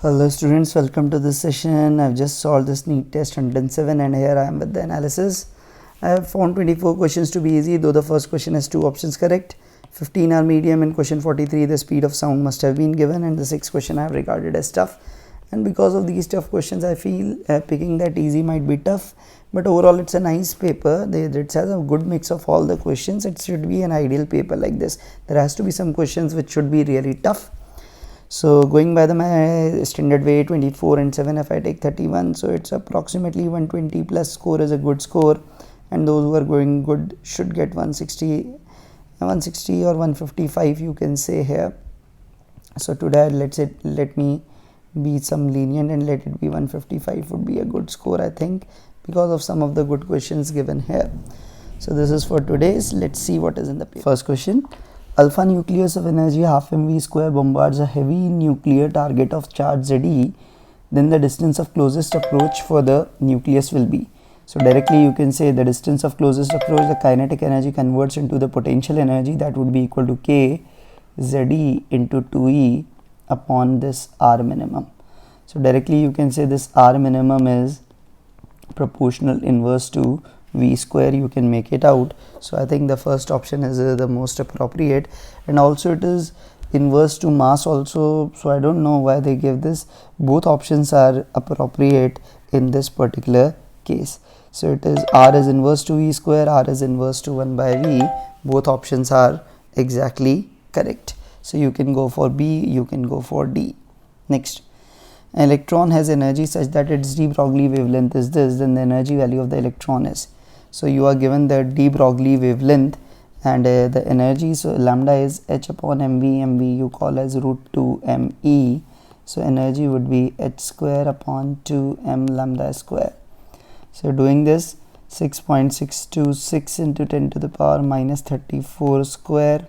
Hello students, welcome to this session. I've just solved this NEET test 107 and here I am with the analysis. I have found 24 questions to be easy, though the first question has 2 options correct. 15 are medium. In question 43 the speed of sound must have been given, and the 6th question I have regarded as tough. And because of these tough questions I feel picking that easy might be tough, but overall it's a nice paper. It has a good mix of all the questions. It should be an ideal paper like this. There has to be some questions which should be really tough. So going by my standard way, 24 and 7, if I take 31, so it's approximately 120 plus score is a good score, and those who are going good should get 160 or 155 you can say here. So today let me be some lenient and let it be 155 would be a good score, I think, because of some of the good questions given here. So this is for today's. Let's see what is in the paper. First question: alpha nucleus of energy half mv square bombards a heavy nuclear target of charge Ze, then the distance of closest approach for the nucleus will be. So directly you can say the distance of closest approach, the kinetic energy converts into the potential energy, that would be equal to k Ze into 2e upon this r minimum. So directly you can say this r minimum is proportional inverse to v square. You can make it out. So I think the first option is the most appropriate, and also it is inverse to mass also, so I don't know why they give this. Both options are appropriate in this particular case. So it is r is inverse to v square, r is inverse to 1 by v. Both options are exactly correct. So you can go for B, you can go for D. Next: an electron has energy such that its de Broglie wavelength is this, then the energy value of the electron is. So you are given the de Broglie wavelength and the energy, so lambda is h upon mv you call as root 2 me. So energy would be h square upon 2 m lambda square. So doing this, 6.626 into 10 to the power minus 34 square.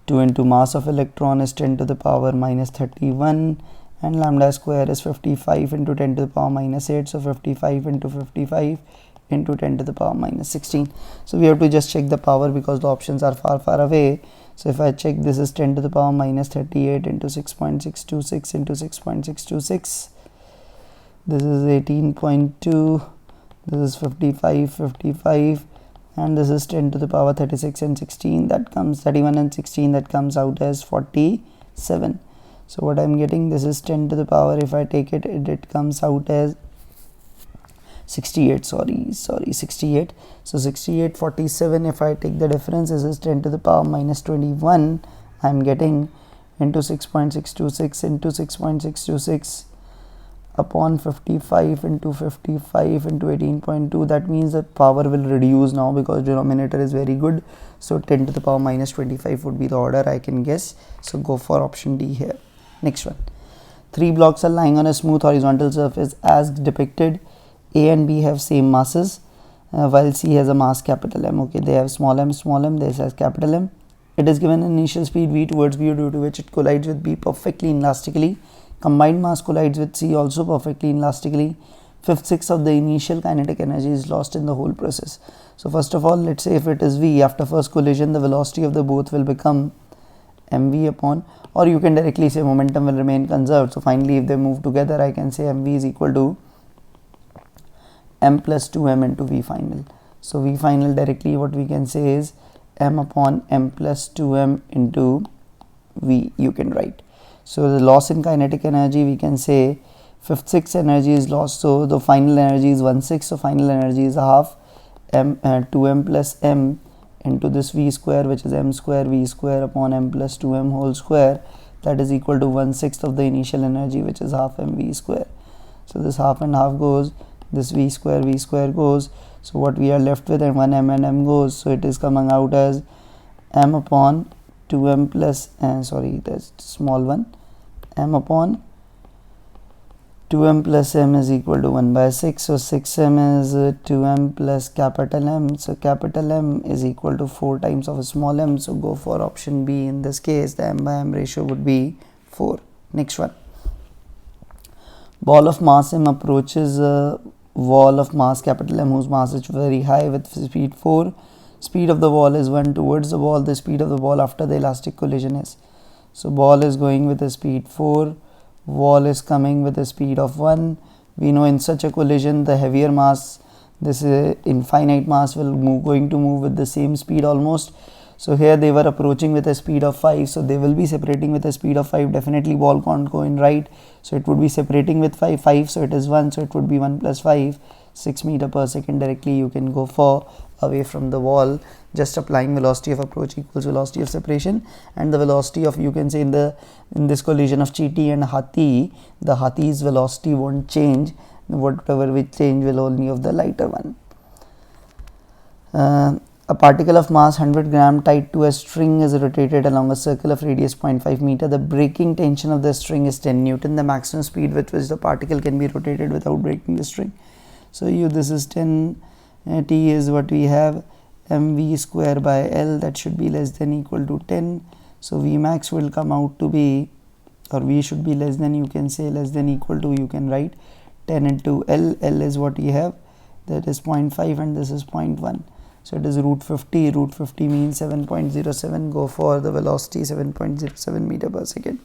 2 into mass of electron is 10 to the power minus 31, and lambda square is 55 into 10 to the power minus 8. So 55 into 55 into 10 to the power minus 16. So we have to just check the power because the options are far away. So if I check, this is 10 to the power minus 38 into 6.626 into 6.626. This is 18.2. This is 55, and this is 10 to the power 36 and 16. That comes 31 and 16. That comes out as 47. So what I'm getting, this is 10 to the power, if I take it, it comes out as 68. Sorry, 68. So 68, 47. If I take the difference, this is 10 to the power minus 21. I'm getting into 6.626 into 6.626 upon 55 into 55 into 18.2. that means that power will reduce now because denominator is very good. So 10 to the power minus 25 would be the order I can guess. So go for option D here. Next one: 3 blocks are lying on a smooth horizontal surface as depicted. A and B have same masses while C has a mass capital M. Okay, they have small m, this has capital M. It is given an initial speed v towards B, due to which it collides with B perfectly inelastically. Combined mass collides with C also perfectly inelastically. 5/6 of the initial kinetic energy is lost in the whole process. So first of all, let's say if it is V, after first collision the velocity of the both will become mv upon, or you can directly say momentum will remain conserved. So finally if they move together, I can say mv is equal to m plus 2m into v final. So v final directly what we can say is m upon m plus 2m into v, you can write. So the loss in kinetic energy, we can say 5/6 energy is lost, so the final energy is 1/6. So final energy is half m 2m plus m into this v square, which is m square v square upon m plus 2m whole square, that is equal to 1/6 of the initial energy, which is half mv square. So this half and half goes, this v square goes, so what we are left with, and 1 m and m goes, so it is coming out as m upon 2m plus sorry, that's small one, m upon 2m plus m is equal to 1 by 6. So 6m is 2m plus capital M. So capital M is equal to 4 times of a small m. So go for option B. In this case the m by m ratio would be 4. Next one: ball of mass m approaches a wall of mass capital M whose mass is very high with speed 4. Speed of the ball is 1 towards the ball. The speed of the ball after the elastic collision is, so ball is going with a speed 4, wall is coming with a speed of 1. We know in such a collision the heavier mass, this infinite mass, going to move with the same speed almost. So here they were approaching with a speed of 5, so they will be separating with a speed of 5. Definitely ball can't go in right, so it would be separating with 5, so it is 1, so it would be 1 plus 5, 6 meter per second. Directly you can go for away from the wall, just applying velocity of approach equals velocity of separation, and the velocity of, you can say, in this collision of Cheetah and Hathi, the Hathi's velocity won't change. Whatever will change will only of the lighter one. A particle of mass 100 gram tied to a string is rotated along a circle of radius 0.5 meter. The breaking tension of the string is 10 Newton. The maximum speed with which the particle can be rotated without breaking the string. So this is 10 T is what we have, mv square by L, that should be less than equal to 10. So V max will come out to be, or V should be less than, you can say less than equal to, you can write 10 into L. L is what we have, that is 0.5, and this is 0.1. So it is root 50. Root 50 means 7.07. Go for the velocity 7.07 meter per second.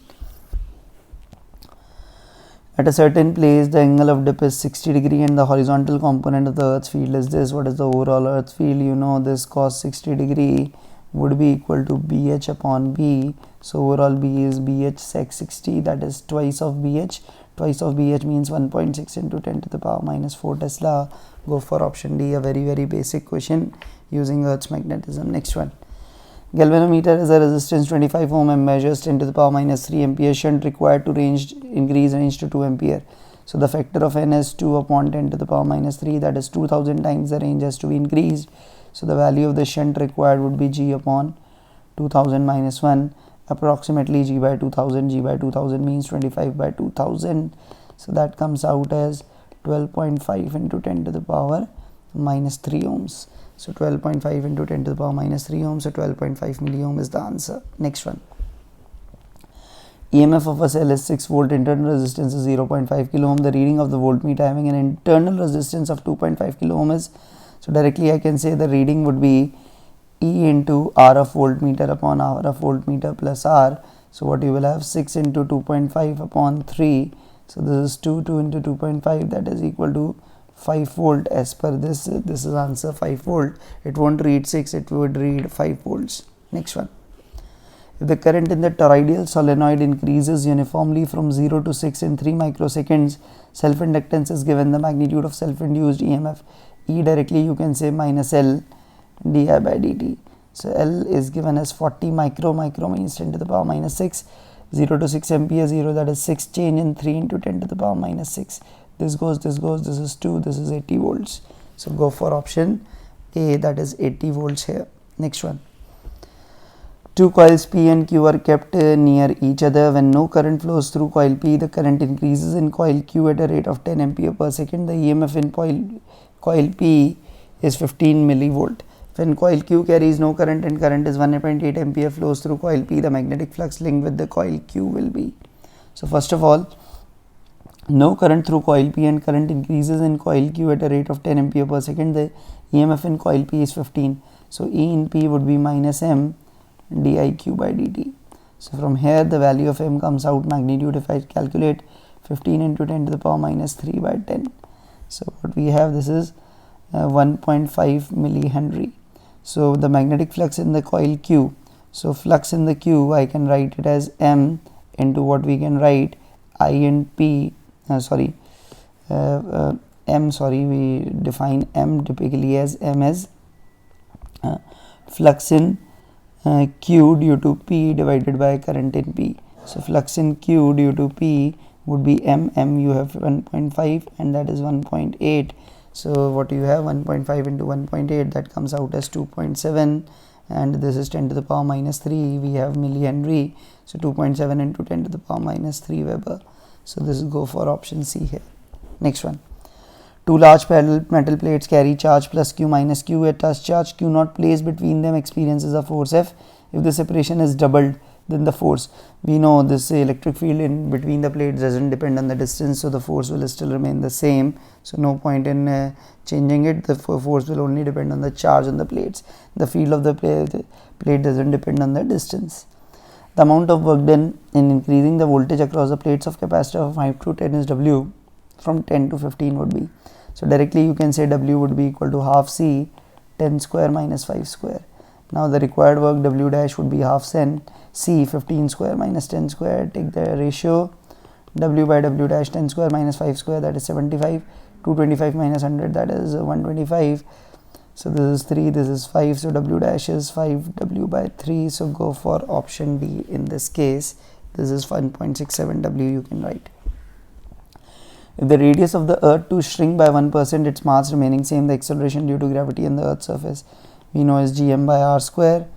At a certain place, the angle of dip is 60 degree and the horizontal component of the Earth's field is this. What is the overall Earth field? You know this cos 60 degree would be equal to BH upon B. So overall B is BH sec 60, that is twice of BH. Twice of BH means 1.6 into 10 to the power minus 4 Tesla. Go for option D, a very basic question using Earth's magnetism. Next one. Galvanometer is a resistance 25 ohm and measures 10 to the power minus 3 ampere. Shunt required to increase range to 2 ampere. So the factor of N is 2 upon 10 to the power minus 3, that is 2000 times the range has to be increased. So the value of the shunt required would be G upon 2000 minus 1, approximately G by 2000. G by 2000 means 25 by 2000. So that comes out as 12.5 into 10 to the power minus 3 ohms. So 12.5 into 10 to the power minus 3 ohms, so 12.5 milliohm is the answer. Next one. EMF of a cell is 6 volt, internal resistance is 0.5 kilo ohm. The reading of the voltmeter having an internal resistance of 2.5 kilo ohm is, so directly I can say the reading would be E into R of voltmeter upon R of voltmeter plus R. So what you will have, 6 into 2.5 upon 3. So this is 2 into 2.5, that is equal to 5 volt. As per this is answer 5 volt. It won't read 6, it would read 5 volts. Next one. If the current in the toroidal solenoid increases uniformly from 0 to 6 in 3 microseconds, self-inductance is given. The magnitude of self-induced EMF, E directly you can say minus L di by dt. So L is given as 40 micro means 10 to the power minus 6. 0 to 6 ampere, 0, that is 6 change in 3 into 10 to the power minus 6. This goes, this is 2, this is 80 volts. So go for option A, that is 80 volts here. Next one. Two coils P and Q are kept near each other. When no current flows through coil P, the current increases in coil Q at a rate of 10 ampere per second. The EMF in coil P is 15 millivolt. When coil Q carries no current and current is 1.8 ampere flows through coil P, the magnetic flux linked with the coil Q will be. So first of all, no current through coil P and current increases in coil Q at a rate of 10 ampere per second. The EMF in coil P is 15. So E in P would be minus M diq by dt. So from here the value of M comes out, magnitude if I calculate 15 into 10 to the power minus 3 by 10. So what we have, this is 1.5 millihenry. So the magnetic flux in the coil Q, so flux in the Q I can write it as M into what we can write I and P, we define M typically as M as flux in Q due to P divided by current in P. So flux in Q due to P would be M you have 1.5 and that is 1.8. So what you have, 1.5 into 1.8, that comes out as 2.7, and this is 10 to the power minus 3, we have millihenry. So 2.7 into 10 to the power minus 3 Weber. So this will go for option C here. Next one. Two large parallel metal plates carry charge plus Q minus Q. A touch charge Q not placed between them experiences a force F. If the separation is doubled, then the force. We know this electric field in between the plates doesn't depend on the distance, so the force will still remain the same. So no point in changing it. The force will only depend on the charge on the plates. The field of the plate doesn't depend on the distance. The amount of work done in increasing the voltage across the plates of capacitor of 5 to 10 is W, from 10 to 15 would be. So directly you can say W would be equal to half C 10 square minus 5 square. Now the required work W dash would be half C 15 square minus 10 square. Take the ratio W by W dash 10 square minus 5 square, that is 75. 225 minus 100, that is 125. So this is 3, this is 5, so W dash is 5 W by 3. So go for option D in this case. This is 1.67 W you can write. If the radius of the earth to shrink by 1%, its mass remaining same, the acceleration due to gravity on the earth's surface we know is gm by r square.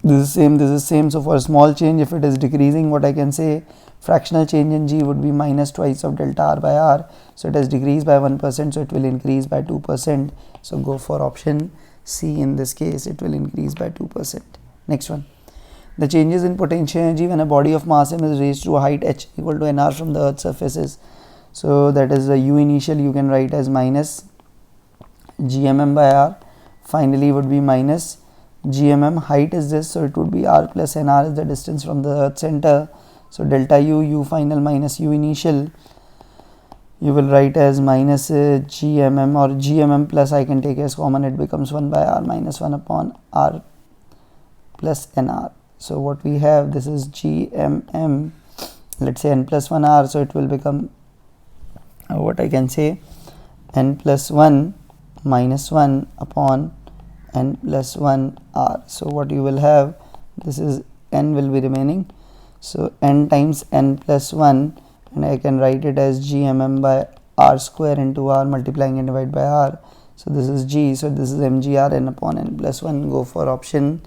This is same, this is same. So for a small change, if it is decreasing, what I can say, fractional change in g would be minus twice of delta r by r. So it has decreased by 1%, so it will increase by 2%. So go for option C in this case, it will increase by 2%. Next one. The changes in potential energy when a body of mass m is raised to a height h equal to nr from the earth's surface is. So that is the u initial you can write as minus gmm by r. Finally would be minus gmm. Height is this, so it would be r plus nr is the distance from the earth center. So delta u final minus u initial you will write as minus gmm, or gmm plus I can take as common, it becomes 1 by r minus 1 upon r plus nr. So what we have, this is gmm, let's say n plus 1 r, so it will become what I can say, n plus 1 minus 1 upon n plus 1 r. So what you will have, this is n will be remaining, so n times n plus 1, and I can write it as gmm by r square into r multiplying and divide by r. So this is g, so this is mgr n upon n plus 1. Go for option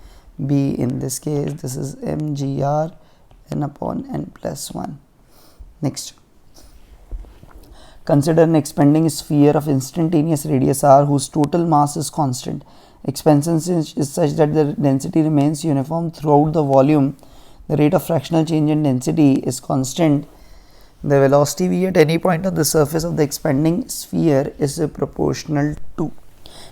B in this case, this is mgr n upon n plus 1. Next. Consider an expanding sphere of instantaneous radius r whose total mass is constant. Expansion is such that the density remains uniform throughout the volume. The rate of fractional change in density is constant. The velocity v at any point on the surface of the expanding sphere is proportional to.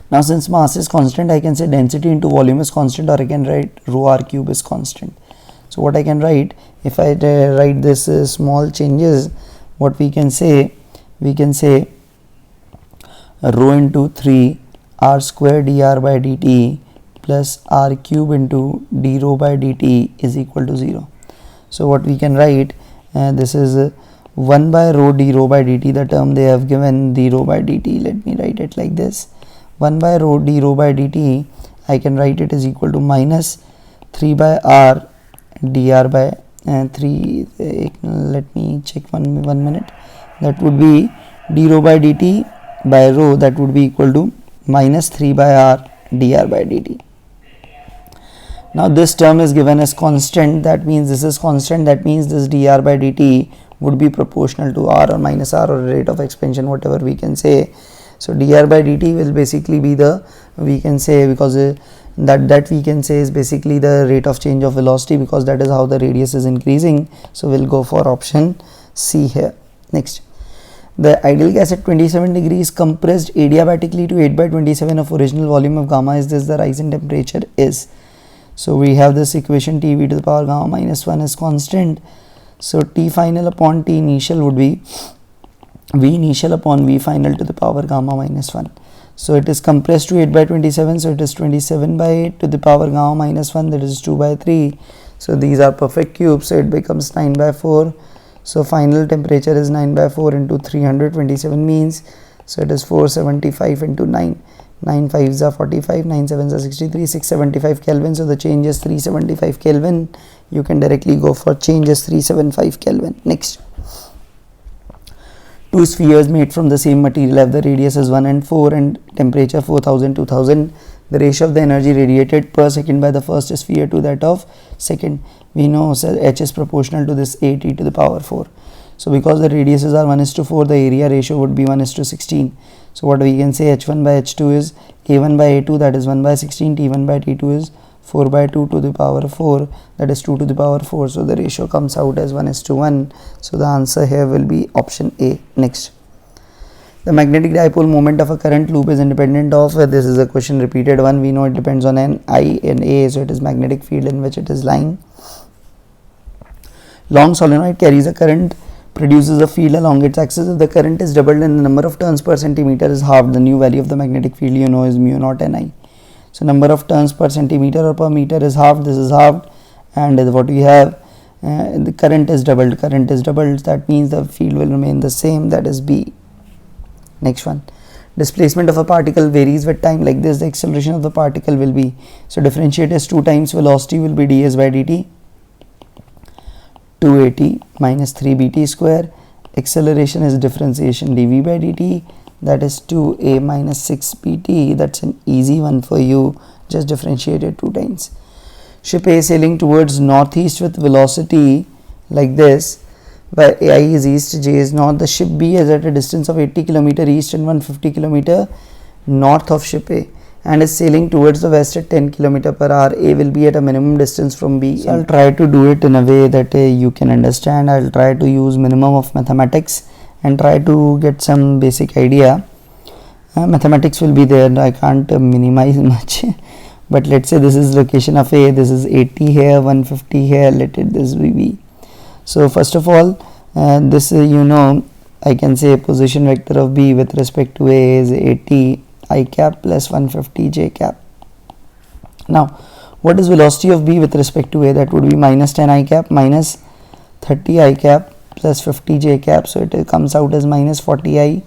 Now since mass is constant, I can say density into volume is constant, or I can write rho r cube is constant. So what I can write, if I write this small changes, what we can say rho into 3 r square dr by dt plus r cube into d rho by dt is equal to 0. So what we can write, this is 1 by rho d rho by dt, the term they have given d rho by dt. Let me write it like this, 1 by rho d rho by dt, I can write it is equal to minus 3 by r dr by 3, let me check one minute, that would be d rho by dt by rho, that would be equal to minus 3 by r dr by dt. Now this term is given as constant, that means this is constant, that means this dr by dt would be proportional to r or minus r, or rate of expansion, whatever we can say. So dr by dt will basically be the, we can say, because that we can say is basically the rate of change of velocity, because that is how the radius is increasing. So we'll go for option C here. Next. The ideal gas at 27 degrees compressed adiabatically to 8 by 27 of original volume of gamma is this, the rise in temperature is. So we have this equation Tv to the power gamma minus 1 is constant. So T final upon T initial would be V initial upon V final to the power gamma minus 1. So it is compressed to 8 by 27, so it is 27 by 8 to the power gamma minus 1, that is 2 by 3. So these are perfect cubes, so it becomes 9 by 4. So final temperature is 9 by 4 into 327 means, so it is 475 into 9. 9 5s are 45, 9 7s are 63, 675 Kelvin. So the change is 375 Kelvin. You can directly go for change is 375 Kelvin. Next. Two spheres made from the same material have the radius is 1 and 4 and temperature 4000, 2000. The ratio of the energy radiated per second by the first sphere to that of second. We know H is proportional to this 8e to the power 4. So because the radiuses are 1:4, the area ratio would be 1:16. So what we can say, H1 by H2 is A1 by A2, that is 1 by 16, T1 by T2 is 4 by 2 to the power 4, that is 2 to the power 4. So the ratio comes out as 1:1. So the answer here will be option A. Next. The magnetic dipole moment of a current loop is independent of, this is a question repeated one, we know it depends on an I and A, so it is magnetic field in which it is lying. Long solenoid carries a current, produces a field along its axis. If the current is doubled and the number of turns per centimeter is halved, the new value of the magnetic field you know is mu naught Ni. So number of turns per centimeter or per meter is halved, this is halved, and what we have, the current is doubled, that means the field will remain the same, that is B. Next one, displacement of a particle varies with time. Like this, the acceleration of the particle will be, so differentiate as 2 times velocity will be ds by dt, 2at minus 3bt square. Acceleration is differentiation dv by dt, that is 2a minus 6bt. That's an easy one for you, just differentiate it 2 times. Ship A sailing towards northeast with velocity like this, where I is east, J is north. The ship B is at a distance of 80 km east and 150 km north of ship A and is sailing towards the west at 10 km per hour. A will be at a minimum distance from B. So I'll try to do it in a way that you can understand. I'll try to use minimum of mathematics and try to get some basic idea. Mathematics will be there, I can't minimize much. But let's say this is location of A, this is 80 here, 150 here, let it this be B. So first of all, this you know, I can say position vector of B with respect to A is 80 I cap plus 150 J cap. Now what is velocity of B with respect to A? That would be minus 10 I cap minus 30 I cap plus 50 J cap. So it comes out as minus 40 I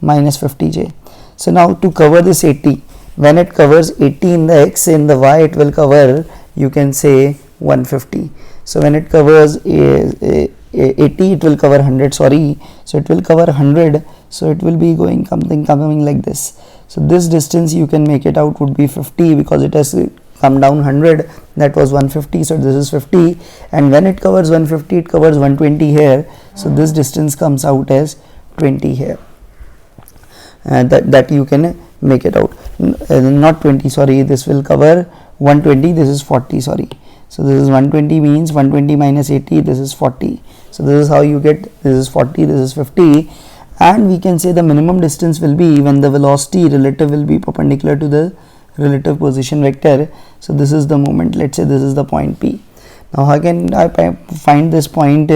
minus 50 J. So now to cover this 80, when it covers 80 in the X, in the Y it will cover, you can say 150. So when it covers 80, it will cover 100, sorry, so it will cover 100, so it will be going something coming like this. So this distance you can make it out would be 50 because it has come down 100, that was 150, so this is 50, and when it covers 150 it covers 120 here, so this distance comes out as 20 here. That you can make it out, not 20, sorry, this will cover 120, this is 40, sorry. So this is 120 means 120 minus 80, this is 40. So this is how you get, this is 40, this is 50, and we can say the minimum distance will be when the velocity relative will be perpendicular to the relative position vector. So this is the moment, let's say this is the point P. Now how can I find this point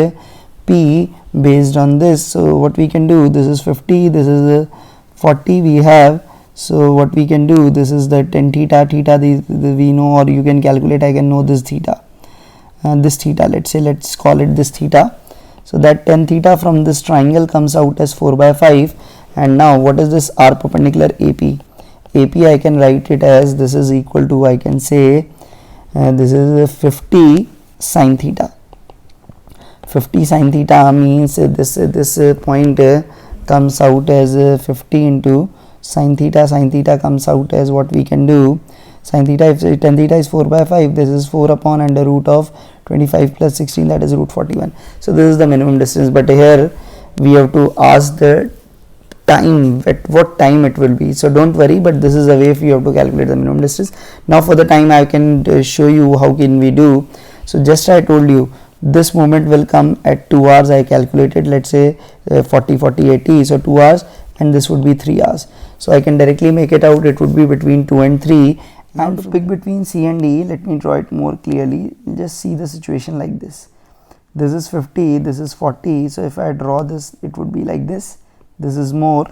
P based on this? So what we can do, this is 50, this is 40 we have. So what we can do, this is the 10 theta, we know, or you can calculate, I can know this theta, this theta, let's call it this theta. So that 10 theta from this triangle comes out as 4 by 5. And now what is this R perpendicular AP? AP I can write it as, this is equal to, I can say this is 50 sine theta. 50 sine theta means this point comes out as 50 into sine theta comes out as what we can do, sine theta, if 10 theta is 4 by 5, this is 4 upon under root of 25 plus 16, that is root 41. So this is the minimum distance, but here we have to ask the time, at what time it will be. So don't worry, but this is a way if you have to calculate the minimum distance. Now for the time I can show you how can we do. So just I told you this moment will come at 2 hours, I calculated, let's say 40, 80, so 2 hours, and this would be 3 hours. So I can directly make it out, it would be between 2 and 3. Now to pick between C and D, let me draw it more clearly. Just see the situation like this. This is 50, this is 40. So if I draw this, it would be like this. This is more,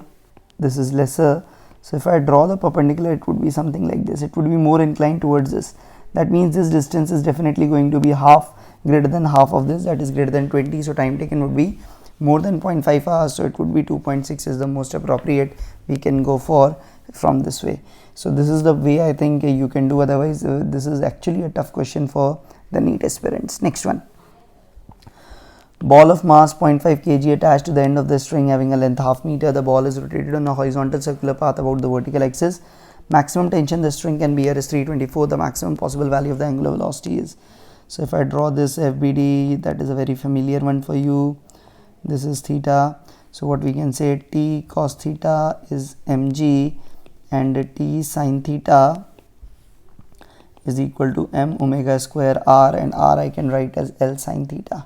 this is lesser. So if I draw the perpendicular, it would be something like this. It would be more inclined towards this. That means this distance is definitely going to be half, greater than half of this, that is greater than 20. So time taken would be more than 0.5 hours, so it would be 2.6 is the most appropriate we can go for from this way. So this is the way I think you can do, otherwise this is actually a tough question for the NEET aspirants. Next one, ball of mass 0.5 kg attached to the end of the string having a length half meter. The ball is rotated on a horizontal circular path about the vertical axis. Maximum tension the string can bear is 324. The maximum possible value of the angular velocity is, so if I draw this FBD, that is a very familiar one for you. This is theta, so what we can say, T cos theta is mg and T sin theta is equal to m omega square r, and r I can write as L sin theta.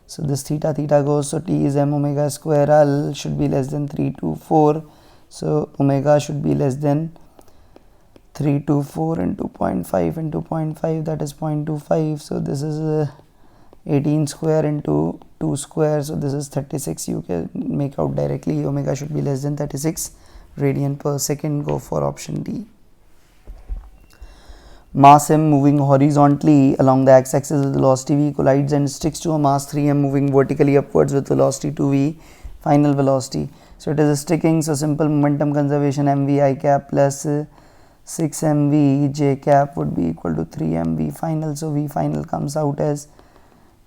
So this theta goes, so T is m omega square, L should be less than 324, so omega should be less than 324 into 0.5 into 0.5, that is 0.25, so this is 18 square into 2 square, so this is 36. You can make out directly omega should be less than 36 radian per second. Go for option D. Mass m moving horizontally along the x-axis with velocity v collides and sticks to a mass 3m moving vertically upwards with velocity 2v, final velocity. So it is sticking, so simple momentum conservation mv I cap plus 6mv j cap would be equal to 3mv final. So v final comes out as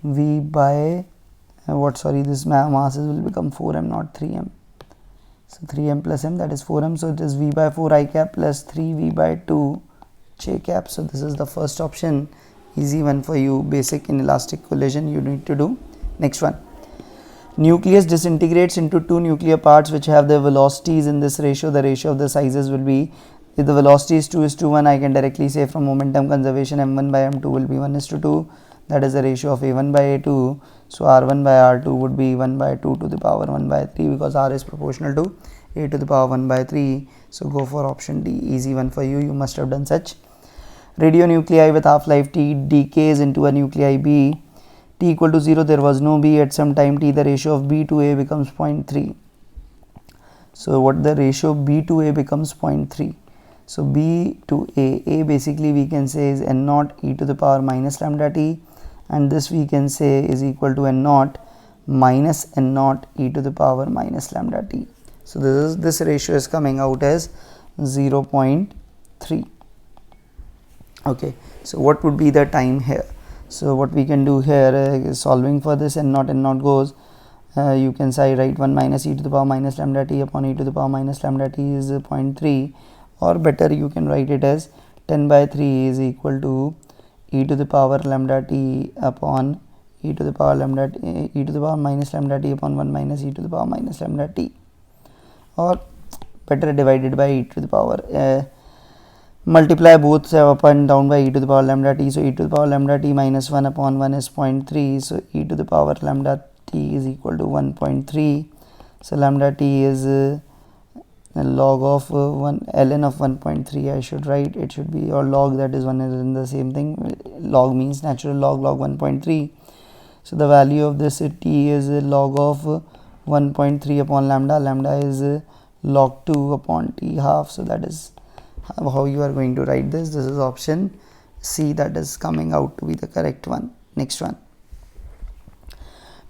v by this masses will become 4m, not 3m. So 3m plus m, that is 4m, so it is v by 4 I cap plus 3v by 2 j cap. So this is the first option, easy one for you, basic inelastic collision you need to do. Next one, nucleus disintegrates into two nuclear parts which have their velocities in this ratio. The ratio of the sizes will be, if the velocity is 2:1, I can directly say from momentum conservation m1 by m2 will be 1:2, that is the ratio of a1 by a2. So r1 by r2 would be 1 by 2 to the power 1 by 3, because r is proportional to a to the power 1 by 3. So go for option D, easy one for you, you must have done such. Radionuclei with half-life T decays into a nuclei B. T equal to 0, there was no B at some time T, the ratio of B to A becomes 0.3. So what the ratio B to A becomes 0.3. So B to A basically we can say is n naught e to the power minus lambda t, and this we can say is equal to n naught minus n naught e to the power minus lambda t. So this ratio is coming out as 0.3. Okay, so what would be the time here? So what we can do here is solving for this n naught goes, you can say write 1 minus e to the power minus lambda t upon e to the power minus lambda t is 0.3, or better you can write it as 10 by 3 is equal to e to the power lambda t upon e to the power lambda t, e to the power minus lambda t upon 1 minus e to the power minus lambda t, or better divided by e to the power, multiply both up and down by e to the power lambda t. So e to the power lambda t minus 1 upon 1 is 0.3, so e to the power lambda t is equal to 1.3. so lambda t is log of 1 ln of 1.3, I should write, it should be, or log, that is one is in the same thing, log means natural log 1.3. so the value of this t is log of 1.3 upon lambda is log 2 upon t half. So that is how you are going to write this. This is option C that is coming out to be the correct one. Next one,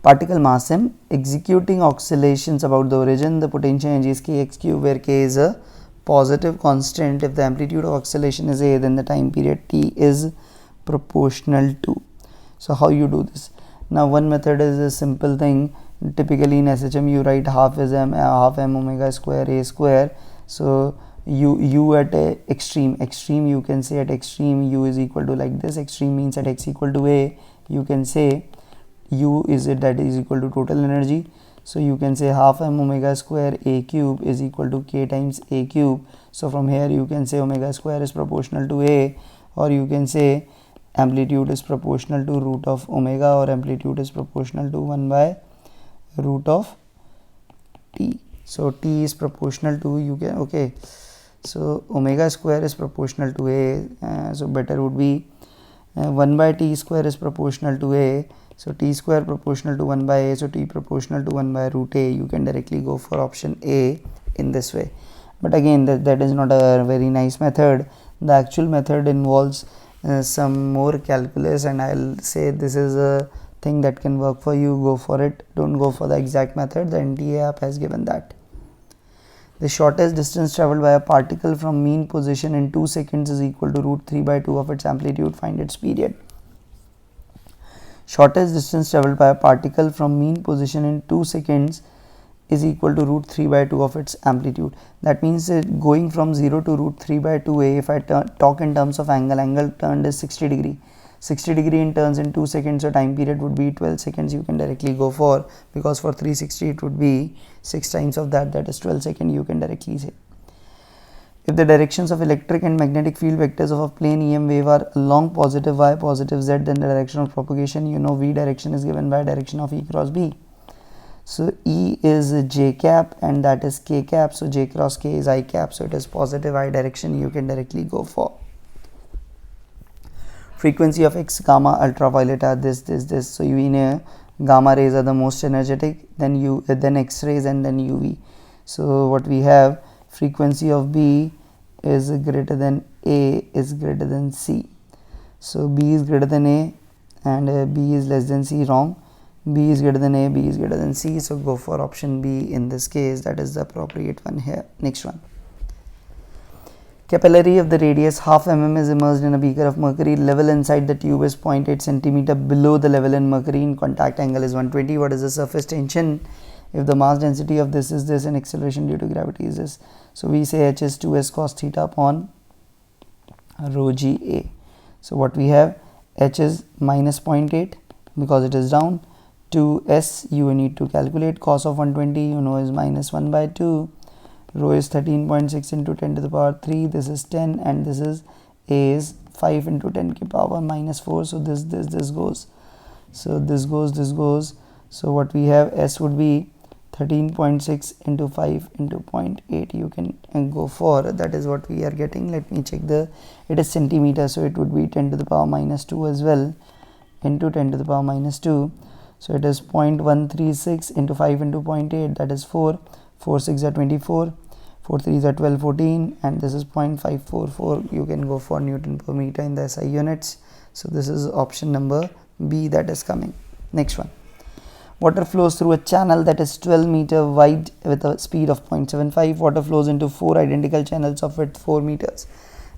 particle mass m executing oscillations about the origin, the potential energy is kx cube, where k is a positive constant. If the amplitude of oscillation is a, then the time period t is proportional to. So how you do this? Now one method is a simple thing, typically in SHM you write half is m, half m omega square a square. So u at a extreme you can say at extreme u is equal to like this, extreme means at x equal to a, you can say u is it that is equal to total energy. So you can say half m omega square a cube is equal to k times a cube. So from here you can say omega square is proportional to a, or you can say amplitude is proportional to root of omega, or amplitude is proportional to 1 by root of t. So t is proportional to, you can, okay, so omega square is proportional to a, so better would be 1 by t square is proportional to a, so t square proportional to 1 by a, so t proportional to 1 by root a. You can directly go for option A in this way, but again that is not a very nice method. The actual method involves some more calculus, and I'll say this is a thing that can work for you. Go for it, don't go for the exact method, the NTA app has given that. The shortest distance traveled by a particle from mean position in 2 seconds is equal to root 3 by 2 of its amplitude, find its period. Shortest distance traveled by a particle from mean position in 2 seconds is equal to root 3 by 2 of its amplitude. That means going from 0 to root 3 by 2a, if I talk in terms of angle turned is 60 degree. 60 degree in turns in 2 seconds, so time period would be 12 seconds. You can directly go for, because for 360 it would be 6 times of that, that is 12 seconds. You can directly say, if the directions of electric and magnetic field vectors of a plane EM wave are along positive y, positive z, then the direction of propagation, you know, v direction is given by direction of E cross B. So E is j cap and that is k cap, so j cross k is I cap, so it is positive I direction. You can directly go for. Frequency of X, gamma, ultraviolet are this. So we know gamma rays are the most energetic, then X rays, and then UV. So what we have, frequency of B is greater than A is greater than C. So B is greater than A and B is less than C. Wrong. B is greater than A, B is greater than C. So go for option B in this case. That is the appropriate one here. Next one. Capillary of the radius half mm is immersed in a beaker of mercury. Level inside the tube is 0.8 cm below the level in mercury. In contact angle is 120. What is the surface tension? If the mass density of this is this and acceleration due to gravity is this. So we say H is 2s cos theta upon rho Ga. So what we have, H is minus 0.8 because it is down. 2s you need to calculate. Cos of 120 you know is minus 1 by 2. Rho is 13.6 into 10 to the power 3. This is 10 and this is A is 5 into 10 to the power minus 4. So this goes. So this goes. So what we have, S would be 13.6 into 5 into 0.8. You can go for, that is what we are getting. Let me check it is centimeter, so it would be 10 to the power minus 2 as well into 10 to the power minus 2. So it is 0.136 into 5 into 0.8, that is 4. 4 6 are 24, 4 3 are 12, 14, and this is 0.544. You can go for Newton per meter in the SI units. So this is option number B that is coming. Next one. Water flows through a channel that is 12 meter wide with a speed of 0.75. Water flows into 4 identical channels of width 4 meters.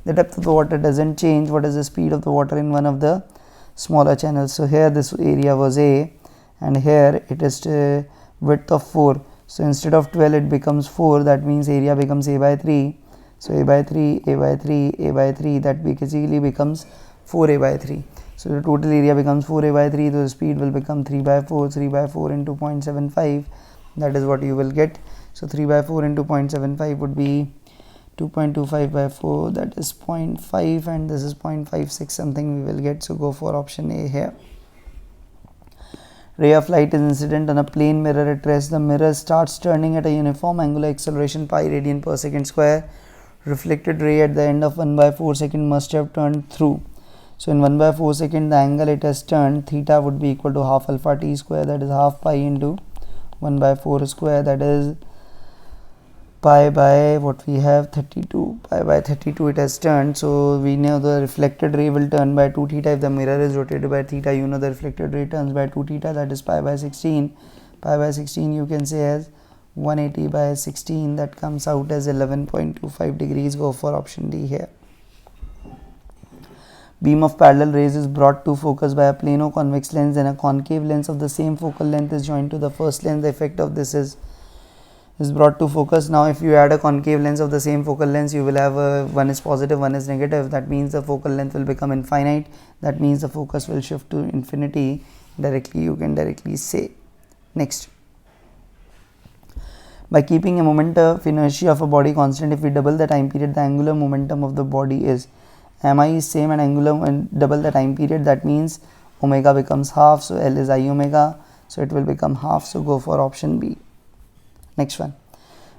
The depth of the water doesn't change. What is the speed of the water in one of the smaller channels? So here this area was A and here it is width of 4. So instead of 12 it becomes 4. That means area becomes A by 3. So A by 3, A by 3, A by 3, that basically becomes 4A by 3. So the total area becomes 4A by 3. So the speed will become 3 by 4. 3 by 4 into 0.75. That is what you will get. So 3 by 4 into 0.75 would be 2.25 by 4. That is 0.5 and this is 0.56 something we will get. So go for option A here. Ray of light is incident on a plane mirror at rest. The mirror starts turning at a uniform angular acceleration pi radian per second square. Reflected ray at the end of 1 by 4 second must have turned through. So in 1 by 4 second the angle it has turned, theta would be equal to half alpha t square, that is half pi into 1 by 4 square, that is pi by what we have 32. Pi by 32 it has turned. So we know the reflected ray will turn by 2 theta. If the mirror is rotated by theta, you know the reflected ray turns by 2 theta, that is pi by 16. Pi by 16 you can say as 180 by 16, that comes out as 11.25 degrees. Go for option D here. Beam of parallel rays is brought to focus by a plano-convex lens, and a concave lens of the same focal length is joined to the first lens. The effect of this is brought to focus. Now if you add a concave lens of the same focal length, you will have one is positive, one is negative. That means the focal length will become infinite. That means the focus will shift to infinity. Directly you can directly say. Next. By keeping a moment of inertia of a body constant, if we double the time period, the angular momentum of the body is mi is same and angular and double the time period, that means omega becomes half. So L is I omega, so it will become half. So go for option B. Next one.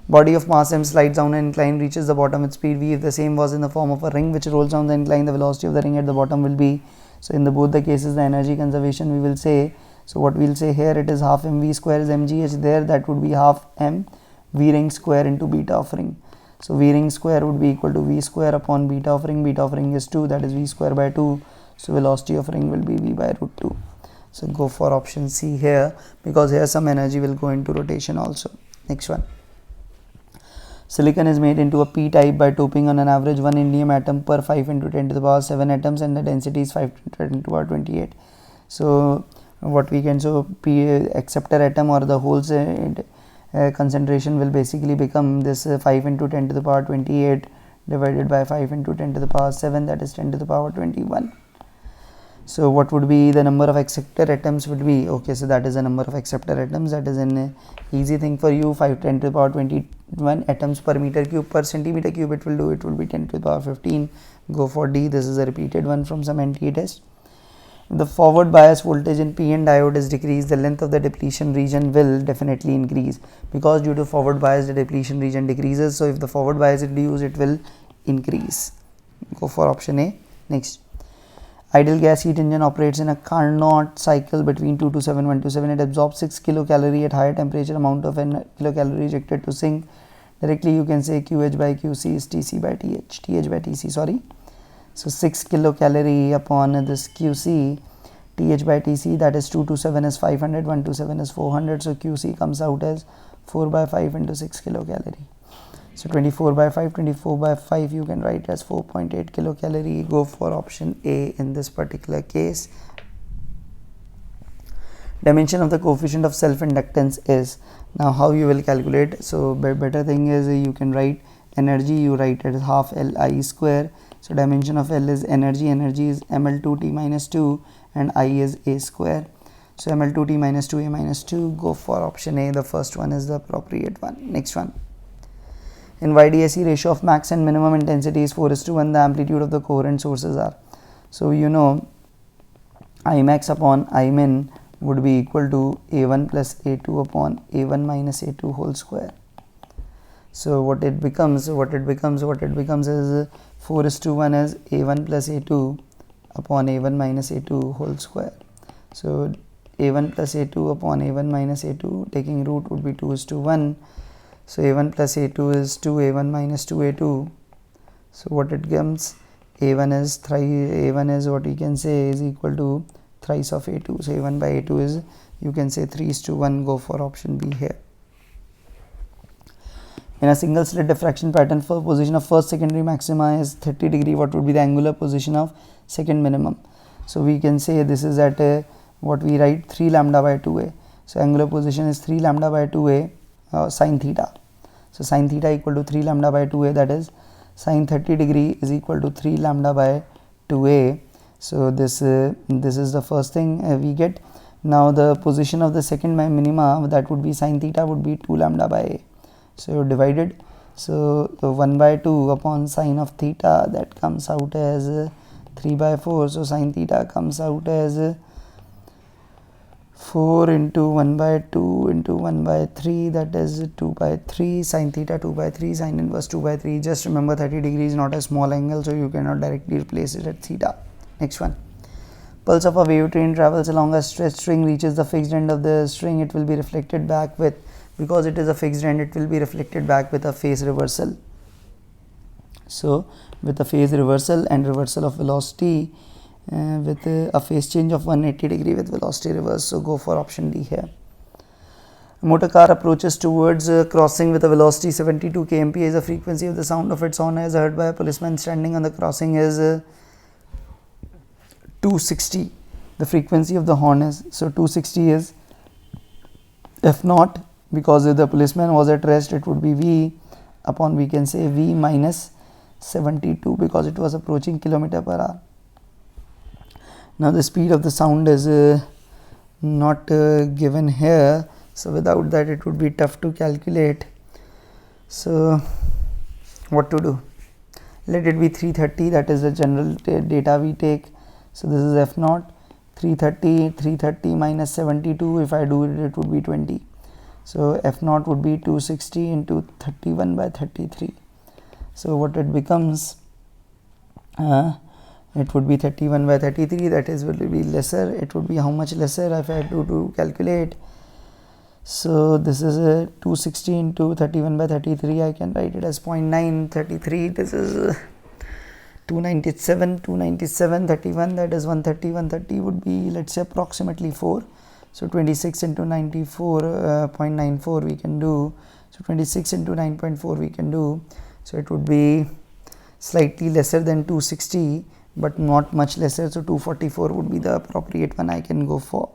Body of mass m slides down an incline, reaches the bottom with speed v. If the same was in the form of a ring which rolls down the incline, the velocity of the ring at the bottom will be. So in both the cases the energy conservation we will say. So what we will say here, it is half mv square is mgh there, that would be half m v ring square into beta of ring. So v ring square would be equal to v square upon beta of ring. Beta of ring is 2, that is v square by 2. So velocity of ring will be v by root 2. So go for option C here, because here some energy will go into rotation also. Next one. Silicon is made into a p-type by doping on an average 1 indium atom per 5 into 10 to the power 7 atoms, and the density is 5 to 10 to the power 28. So what we can, so p acceptor atom or the holes concentration will basically become this 5 into 10 to the power 28 divided by 5 into 10 to the power 7, that is 10 to the power 21. So what would be the number of acceptor atoms would be, okay, so that is the number of acceptor atoms. That is an easy thing for you. 5 10 to the power 21 atoms per meter cube. Per centimeter cube it will be 10 to the power 15. Go for D. This is a repeated one from some NTA test. If the forward bias voltage in PN diode is decreased, the length of the depletion region will definitely increase, because due to forward bias the depletion region decreases. So if the forward bias is reduced, it will increase. Go for option A. Next. Ideal gas heat engine operates in a Carnot cycle between 227 127. It absorbs 6 kilocalorie at higher temperature. Amount of kilocalorie ejected to sink. Directly you can say QH by QC is TC by TH. TH by TC, sorry. So 6 kilocalorie upon this QC, TH by TC, that is 227 is 500, 127 is 400. So QC comes out as 4 by 5 into 6 kilocalorie. So 24 by 5, 24 by 5 you can write as 4.8 kilocalorie. Go for option A in this particular case. Dimension of the coefficient of self-inductance is, now how you will calculate. So better thing is you can write energy, you write it as half Li square. So dimension of L is energy, energy is ml2t minus 2 and I is A square. So ml2t minus 2 A minus 2. Go for option A, the first one is the appropriate one. Next one. In YDSE, ratio of max and minimum intensity is 4:1. The amplitude of the coherent sources are. So you know Imax upon Imin would be equal to A1 plus A2 upon A1 minus A2 whole square. So what it becomes is 4:1 as A1 plus A2 upon A1 minus A2 whole square. So A1 plus A2 upon A1 minus A2 taking root would be 2:1. So A1 plus A2 is 2, A1 minus 2A2. So what it comes, A1 is what you can say is equal to thrice of A2. So A1 by A2 is, you can say 3:1. Go for option B here. In a single slit diffraction pattern, for position of first secondary maxima is 30 degree. What would be the angular position of second minimum? So we can say this is at what we write 3 lambda by 2a. So angular position is 3 lambda by 2a sin theta. So sin theta equal to 3 lambda by 2a, that is sin 30 degree is equal to 3 lambda by 2a. So this is the first thing we get. Now the position of the second minima, that would be sin theta would be 2 lambda by a. So divided, so 1 by 2 upon sine of theta, that comes out as 3 by 4. So sin theta comes out as 4 into 1 by 2 into 1 by 3, that is 2 by 3. Sin theta 2 by 3, sin inverse 2 by 3. Just remember 30 degrees is not a small angle, so you cannot directly replace it at theta. Next one. Pulse of a wave train travels along a stretched string, reaches the fixed end of the string. It will be reflected back with, because it is a fixed end, it will be reflected back with a phase reversal. So with a phase reversal and reversal of velocity, with a phase change of 180 degree with velocity reverse. So go for option D here. A motor car approaches towards crossing with a velocity 72 kmph. Is the frequency of the sound of its horn as heard by a policeman standing on the crossing is 260. The frequency of the horn is, so 260 is F naught, because if the policeman was at rest it would be V upon, we can say V minus 72, because it was approaching kilometer per hour. Now the speed of the sound is not given here, so without that it would be tough to calculate. So what to do? Let it be 330, that is the general data we take. So this is F naught, 330 minus 72, if I do it, it would be 20. So F naught would be 260 into 31 by 33. So what it becomes, it would be 31 by 33, that is will be lesser. It would be how much lesser if I had to calculate. So this is a 260 into 31 by 33, I can write it as 0.933. This is 297, 31, that is 130 would be, let's say, approximately 4. So 26 into 94.94 we can do. So 26 into 9.4 we can do. So it would be slightly lesser than 260, but not much lesser. So 244 would be the appropriate one I can go for.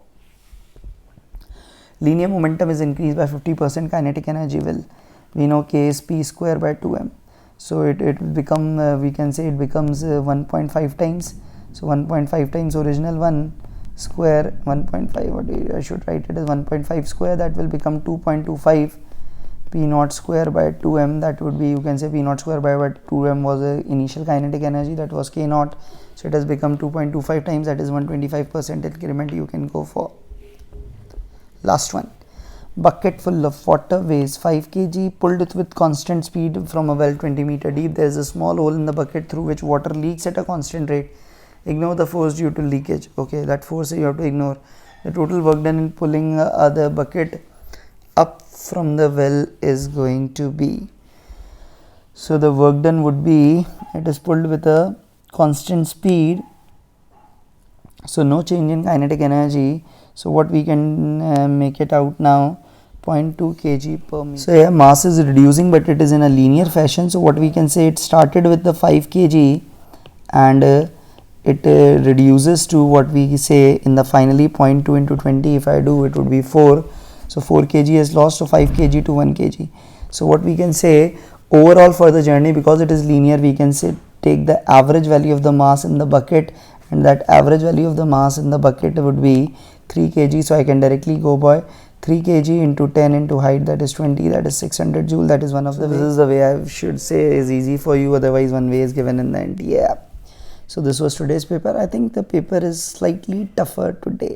Linear momentum is increased by 50%. Kinetic energy will, we know K is P square by 2m. So it will become, we can say it becomes 1.5 times. So 1.5 times original 1 square, 1.5, what I should write it as 1.5 square, that will become 2.25 P naught square by 2m. That would be, you can say P naught square by 2m was the initial kinetic energy, that was K naught. So it has become 2.25 times, that is 125% increment you can go for. Last one. Bucket full of water weighs 5 kg, pulled with constant speed from a well 20 meter deep. There is a small hole in the bucket through which water leaks at a constant rate. Ignore the force due to leakage. Okay, that force you have to ignore. The total work done in pulling the bucket up from the well is going to be, so the work done would be, it is pulled with a constant speed, so no change in kinetic energy. So what we can make it out now, 0.2 kg per meter. So yeah, mass is reducing, but it is in a linear fashion. So what we can say, it started with the 5 kg and it reduces to what we say in the finally 0.2 into 20. If I do, it would be 4. So 4 kg is lost, so 5 kg to 1 kg. So what we can say, overall for the journey, because it is linear, we can say take the average value of the mass in the bucket, and that average value of the mass in the bucket would be 3 kg. So I can directly go by 3 kg into 10 into height, that is 20, that is 600 joule. That is one of the ways. This is the way I should say is easy for you, otherwise one way is given in the end. Yeah. So this was today's paper. I think the paper is slightly tougher today.